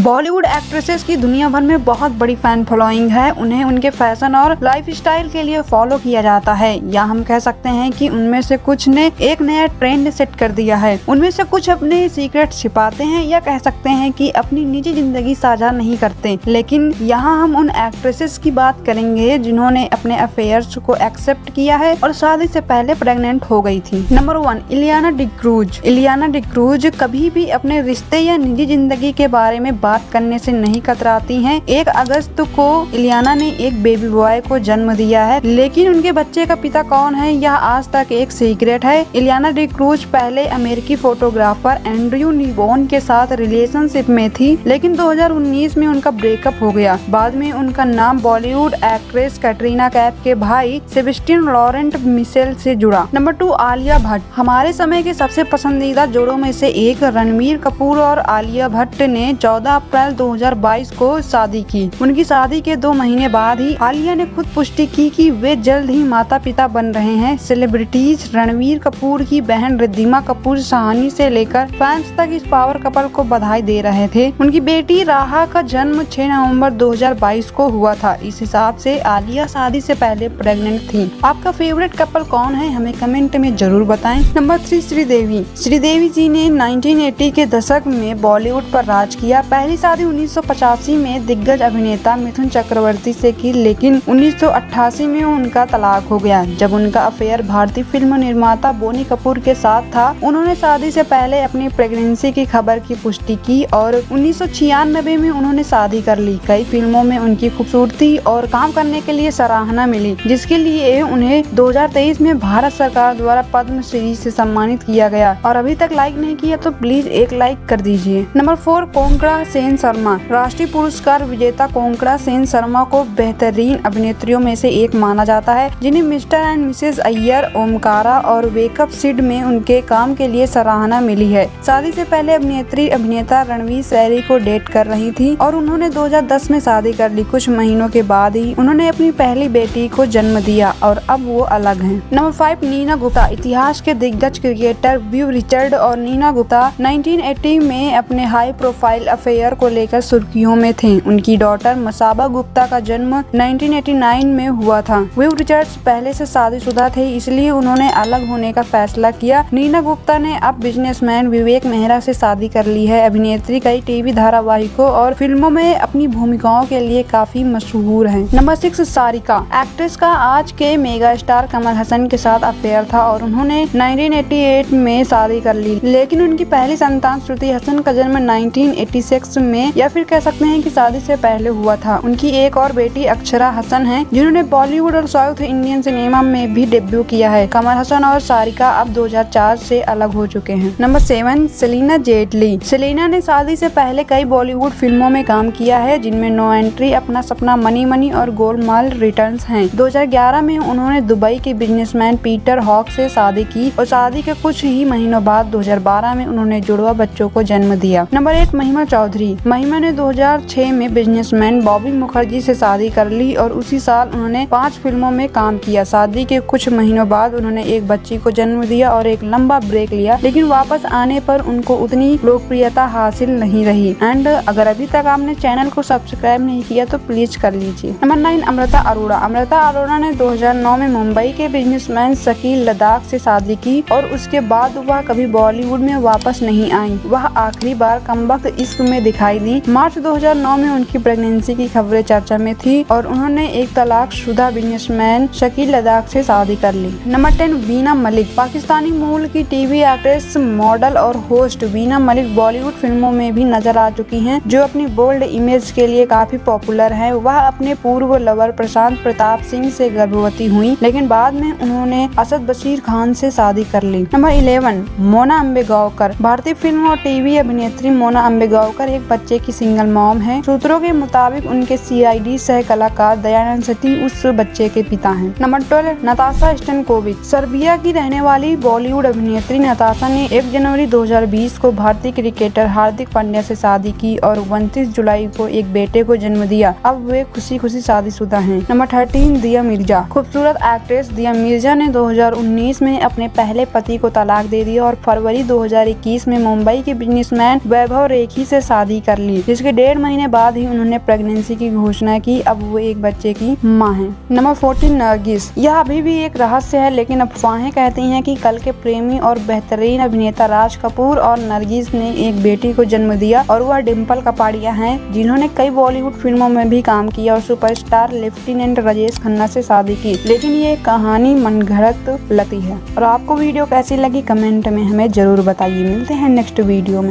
Bollywood actresses की दुनिया भर में बहुत बड़ी फैन फॉलोइंग है। उन्हें उनके फैशन और लाइफस्टाइल के लिए फॉलो किया जाता है, या हम कह सकते हैं कि उनमें से कुछ ने एक नया ट्रेंड सेट कर दिया है। उनमें से कुछ अपने सीक्रेट छिपाते हैं, या कह सकते हैं कि अपनी निजी जिंदगी साझा नहीं करते। लेकिन यहाँ हम उन एक्ट्रेसेस की बात करेंगे जिन्होंने अपने अफेयर्स को एक्सेप्ट किया है और शादी से पहले प्रेग्नेंट हो गई थी। नंबर 1, इलियाना डिक्रूज। इलियाना डिक्रूज कभी भी अपने रिश्ते या निजी जिंदगी के बारे में बात करने से नहीं कतराती हैं। 1 अगस्त को इलियाना ने एक बेबी बॉय को जन्म दिया है, लेकिन उनके बच्चे का पिता कौन है यह आज तक एक सीक्रेट है। इलियाना डिक्रूज पहले अमेरिकी फोटोग्राफर एंड्रयू नीबॉन के साथ रिलेशनशिप में थी, लेकिन 2019 में उनका ब्रेकअप हो गया। बाद में उनका नाम बॉलीवुड एक्ट्रेस कैटरीना कैफ के भाई सेबेस्टियन लॉरेंट मिशेल से जुड़ा। नंबर 2, आलिया भट्ट। हमारे समय के सबसे पसंदीदा जोड़ों में से एक रणबीर कपूर और आलिया भट्ट ने 14 अप्रैल 2022 को शादी की। उनकी शादी के 2 महीने बाद ही आलिया ने खुद पुष्टि की कि वे जल्द ही माता पिता बन रहे हैं। सेलिब्रिटीज रणबीर कपूर की बहन रिद्धिमा कपूर साहनी से लेकर फैंस तक इस पावर कपल को बधाई दे रहे थे। उनकी बेटी राहा का जन्म 6 नवंबर 2022 को हुआ था। इस हिसाब से आलिया शादी से पहले प्रेग्नेंट थी। आपका फेवरेट कपल कौन है, हमें कमेंट में जरूर बताएं। नंबर 3, श्रीदेवी। श्रीदेवी जी ने 1980 के दशक में बॉलीवुड पर राज किया। पहली शादी 1985 में दिग्गज अभिनेता मिथुन चक्रवर्ती से की, लेकिन 1988 में उनका तलाक हो गया जब उनका अफेयर भारतीय फिल्म निर्माता बोनी कपूर के साथ था। उन्होंने शादी से पहले अपनी प्रेगनेंसी की खबर की पुष्टि की और 1996 में उन्होंने शादी कर ली। कई फिल्मों में उनकी खूबसूरती और काम करने के लिए सराहना मिली, जिसके लिए उन्हें 2023 में भारत सरकार द्वारा पद्म श्री से सम्मानित किया गया। और अभी तक लाइक नहीं किया तो प्लीज एक लाइक कर दीजिए। नंबर 4, कोंकणा सेन शर्मा। राष्ट्रीय पुरस्कार विजेता कोंकणा सेन शर्मा को बेहतरीन अभिनेत्रियों में से एक माना जाता है, जिन्हें mister and Mrs Iyer, Omkara और वेकअप सिड में उनके काम के लिए सराहना मिली है। शादी से पहले अभिनेत्री अभिनेता रणवीर सैरी को डेट कर रही थी और उन्होंने 2010 में शादी कर ली। कुछ महीनों के बाद ही उन्होंने अपनी पहली बेटी को जन्म दिया और अब वो अलग हैं। नंबर 5, नीना गुप्ता। इतिहास के दिग्गज क्रिकेटर विव रिचर्ड और नीना गुप्ता 1980 में अपने हाई प्रोफाइल अफेयर को लेकर सुर्खियों में थे। उनकी डॉटर मसाबा गुप्ता का जन्म 1989 में हुआ था। विव रिचर्ड्स पहले से शादीशुदा थे, इसलिए उन्होंने अलग होने का फैसला किया। नीना गुप्ता ने अब बिजनेसमैन विवेक मेहरा से शादी कर ली है। अभिनेत्री कई टीवी धारावाहिकों और फिल्मों में अपनी भूमिकाओं के लिए काफी मशहूर है। नंबर 6, सारिका। एक्ट्रेस का आज के मेगा स्टार कमल हसन के साथ अफेयर था और उन्होंने 1988 में शादी कर ली, लेकिन उनकी पहली संतान श्रुति हसन का जन्म 1986 में, या फिर कह सकते हैं कि शादी से पहले हुआ था। उनकी एक और बेटी अक्षरा हसन है, जिन्होंने बॉलीवुड और साउथ इंडियन सिनेमा में भी डेब्यू किया है। कमल हसन और सारिका अब 2004 से अलग हो चुके हैं। Number 7, Selina Jaitley. सेलिना ने शादी से पहले कई बॉलीवुड फिल्मों में काम किया है, जिनमें नो एंट्री, अपना सपना, मनी मनी और गोलमाल रिटर्न्स हैं। 2011 में उन्होंने दुबई के बिजनेसमैन पीटर हॉक से शादी की और शादी के कुछ ही महीनों बाद 2012 में उन्होंने जुड़वा बच्चों को जन्म दिया। नंबर 8, महिमा चौधरी। महिमा ने 2006 में बिजनेसमैन बॉबी मुखर्जी से शादी कर ली और उसी साल उन्होंने 5 फिल्मों में काम किया। शादी के कुछ महीनों बाद उन्होंने एक बच्ची को जन्म दिया और एक लंबा ब्रेक लिया, लेकिन वापस आने पर उनको उतनी लोकप्रियता हासिल नहीं रही। एंड अगर अभी तक आपने चैनल को सब्सक्राइब नहीं किया तो प्लीज कर लीजिए। नंबर 9, अमृता अरोड़ा। अमृता अरोड़ा ने 2009 में मुंबई के बिजनेसमैन शकील लद्दाख से शादी की और उसके बाद वह कभी बॉलीवुड में वापस नहीं आई। वह आखिरी बार कमबख्त इश्क में दिखाई दी। मार्च 2009 में उनकी प्रेगनेंसी की खबरें चर्चा में थी और उन्होंने एक तलाकशुदा बिजनेसमैन शकील लद्दाख से शादी कर ली। नंबर 10, वीना मलिक। पाकिस्तानी मूल की टीवी एक्ट्रेस, मॉडल और होस्ट वीना मलिक बॉलीवुड फिल्मों में भी नजर आ चुकी हैं, जो अपनी बोल्ड इमेज के लिए काफी पॉपुलर है। वह अपने पूर्व लवर प्रशांत प्रताप सिंह से गर्भवती हुई, लेकिन बाद में उन्होंने असद बशीर खान से शादी कर ली। नंबर 11, मोना अम्बेगांवकर। भारतीय फिल्म और टीवी अभिनेत्री मोना अम्बेगांवकर एक बच्चे की सिंगल मॉम है। सूत्रों के मुताबिक उनके CID सह कलाकार दयानंद सेठी उस बच्चे के पिता हैं। नंबर 12, नताशा स्टैनकोविच। सर्बिया की रहने वाली बॉलीवुड अभिनेत्री नताशा ने 1 जनवरी 2020 को भारतीय क्रिकेटर हार्दिक पांड्या से शादी की और 29 जुलाई को एक बेटे को जन्म दिया। अब वे खुशी खुशी शादीशुदा हैं। नंबर 13, दिया मिर्जा। खूबसूरत एक्ट्रेस दिया मिर्जा ने 2019 में अपने पहले पति को तलाक दे दिया और फरवरी 2021 में मुंबई के बिजनेसमैन वैभव रेखी से शादी शादी कर ली, जिसके 1.5 महीने बाद ही उन्होंने प्रेगनेंसी की घोषणा की। अब वो एक बच्चे की मां है। नंबर 14 नरगिस। यह अभी भी एक रहस्य है, लेकिन अफवाहें कहती हैं कि कल के प्रेमी और बेहतरीन अभिनेता राज कपूर और नरगिस ने एक बेटी को जन्म दिया और वह डिम्पल कपाड़िया हैं, जिन्होंने कई बॉलीवुड फिल्मों में भी काम किया और सुपरस्टार लेफ्टिनेंट राजेश खन्ना से शादी की। लेकिन ये कहानी मनगढ़ंत लगती है। और आपको वीडियो कैसी लगी कमेंट में हमें जरूर बताइए। मिलते हैं नेक्स्ट वीडियो में।